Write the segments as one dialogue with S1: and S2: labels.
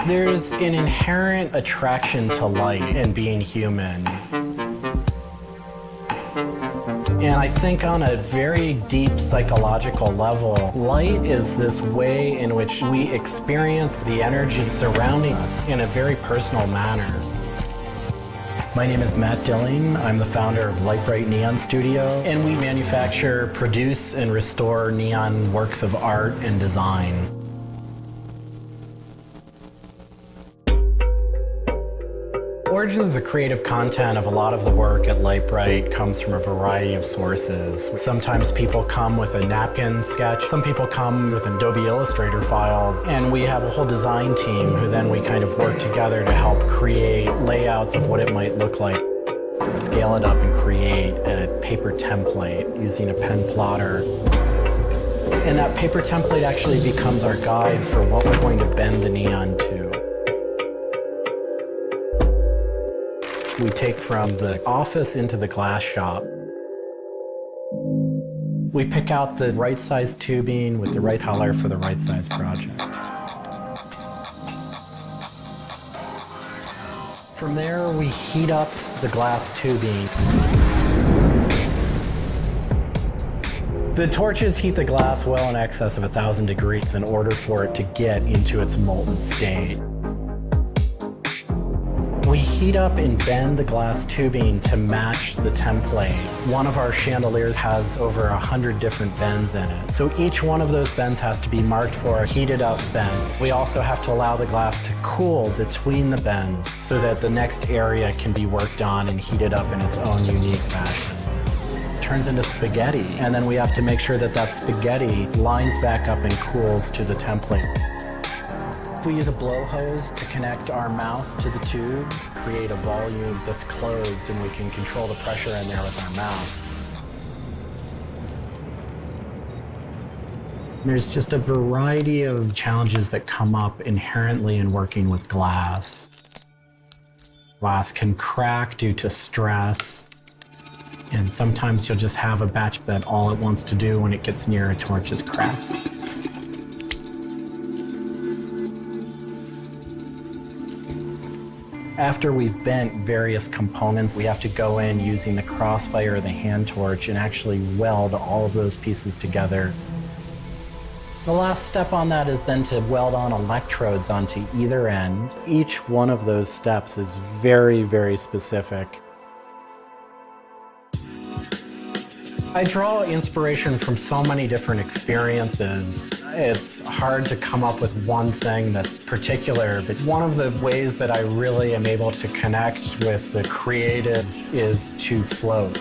S1: There's an inherent attraction to light and being human. And I think on a very deep psychological level, light is this way in which we experience the energy surrounding us in a very personal manner. My name is Мэт Dilling. I'm the founder of Lite Brite Neon Studio, and we manufacture, produce, and restore neon works of art and design. Origins of the creative content of a lot of the work at Lite Brite comes from a variety of sources. Sometimes people come with a napkin sketch, some people come with an Adobe Illustrator file, and we have a whole design team who then we kind of work together to help create layouts of what it might look like. Scale it up and create a paper template using a pen plotter. And that paper template actually becomes our guide for what we're going to bend the neon to. We take from the office into the glass shop. We pick out the right size tubing with the right color for the right size project. From there, we heat up the glass tubing. The torches heat the glass well in excess of 1,000 degrees in order for it to get into its molten state. We heat up and bend the glass tubing to match the template. One of our chandeliers has over 100 different bends in it. So each one of those bends has to be marked for a heated up bend. We also have to allow the glass to cool between the bends so that the next area can be worked on and heated up in its own unique fashion. It turns into spaghetti, and then we have to make sure that that spaghetti lines back up and cools to the template. We use a blow hose to connect our mouth to the tube, create a volume that's closed, and we can control the pressure in there with our mouth. There's just a variety of challenges that come up inherently in working with glass. Glass can crack due to stress, and sometimes you'll just have a batch that all it wants to do when it gets near a torch is crack. After we've bent various components, we have to go in using the crossfire or the hand torch and actually weld all of those pieces together. The last step on that is then to weld on electrodes onto either end. Each one of those steps is very, very specific. I draw inspiration from so many different experiences. It's hard to come up with one thing that's particular, but one of the ways that I really am able to connect with the creative is to float.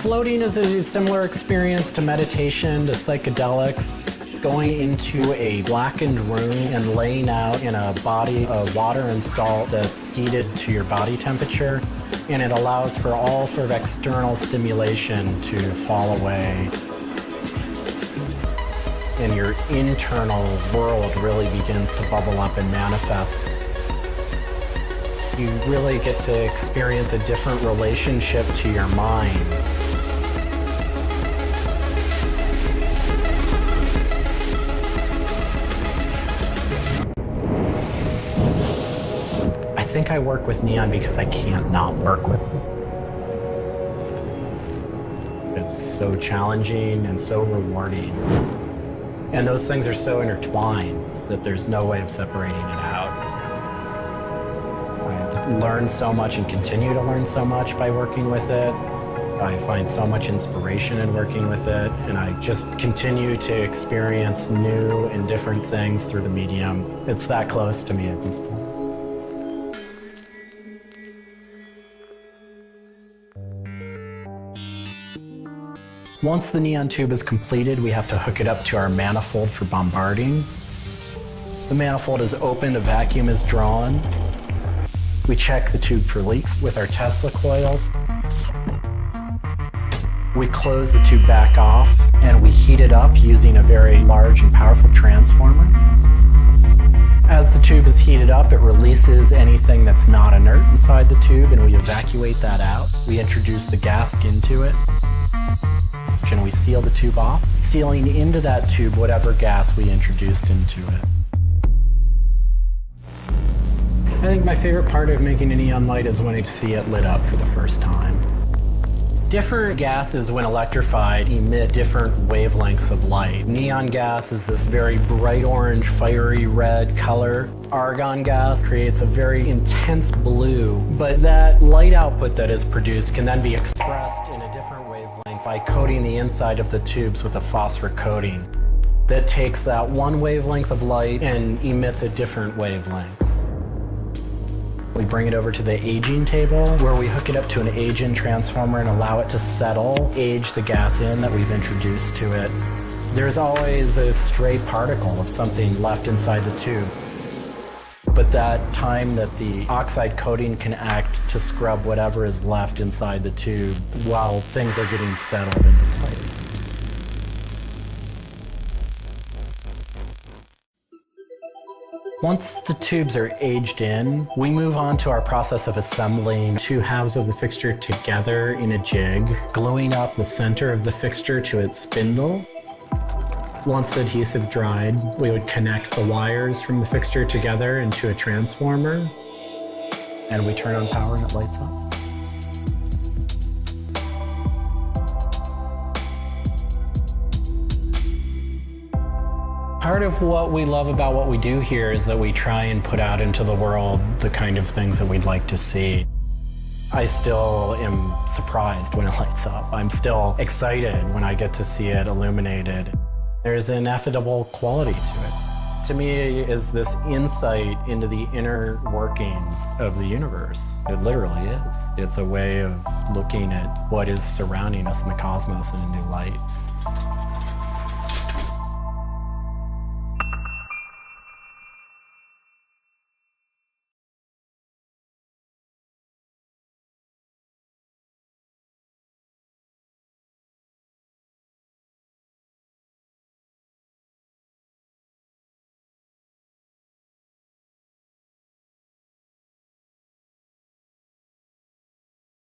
S1: Floating is a similar experience to meditation, to psychedelics. Going into a blackened room and laying out in a body of water and salt that's heated to your body temperature, and it allows for all sort of external stimulation to fall away. And your internal world really begins to bubble up and manifest. You really get to experience a different relationship to your mind. I think I work with neon because I can't not work with it. It's so challenging and so rewarding. And those things are so intertwined that there's no way of separating it out. I learn so much and continue to learn so much by working with it. I find so much inspiration in working with it, and I just continue to experience new and different things through the medium. It's that close to me at this point. Once the neon tube is completed, we have to hook it up to our manifold for bombarding. The manifold is opened, a vacuum is drawn. We check the tube for leaks with our Tesla coil. We close the tube back off, and we heat it up using a very large and powerful transformer. As the tube is heated up, it releases anything that's not inert inside the tube, and we evacuate that out. We introduce the gas into it. and we seal the tube off, sealing into that tube whatever gas we introduced into it. I think my favorite part of making a neon light is when I see it lit up for the first time. Different gases, when electrified, emit different wavelengths of light. Neon gas is this very bright orange, fiery red color. Argon gas creates a very intense blue, but that light output that is produced can then be expressed in a different wavelength by coating the inside of the tubes with a phosphor coating that takes that one wavelength of light and emits a different wavelength. We bring it over to the aging table where we hook it up to an age-in transformer and allow it to settle, age the gas in that we've introduced to it. There's always a stray particle of something left inside the tube. But that time that the oxide coating can act to scrub whatever is left inside the tube while things are getting settled into place. Once the tubes are aged in, we move on to our process of assembling two halves of the fixture together in a jig, gluing up the center of the fixture to its spindle. Once the adhesive dried, we would connect the wires from the fixture together into a transformer, and we turn on power and it lights up. Part of what we love about what we do here is that we try and put out into the world the kind of things that we'd like to see. I still am surprised when it lights up. I'm still excited when I get to see it illuminated. There's an ineffable quality to it. To me, is this insight into the inner workings of the universe. It literally is. It's a way of looking at what is surrounding us in the cosmos in a new light.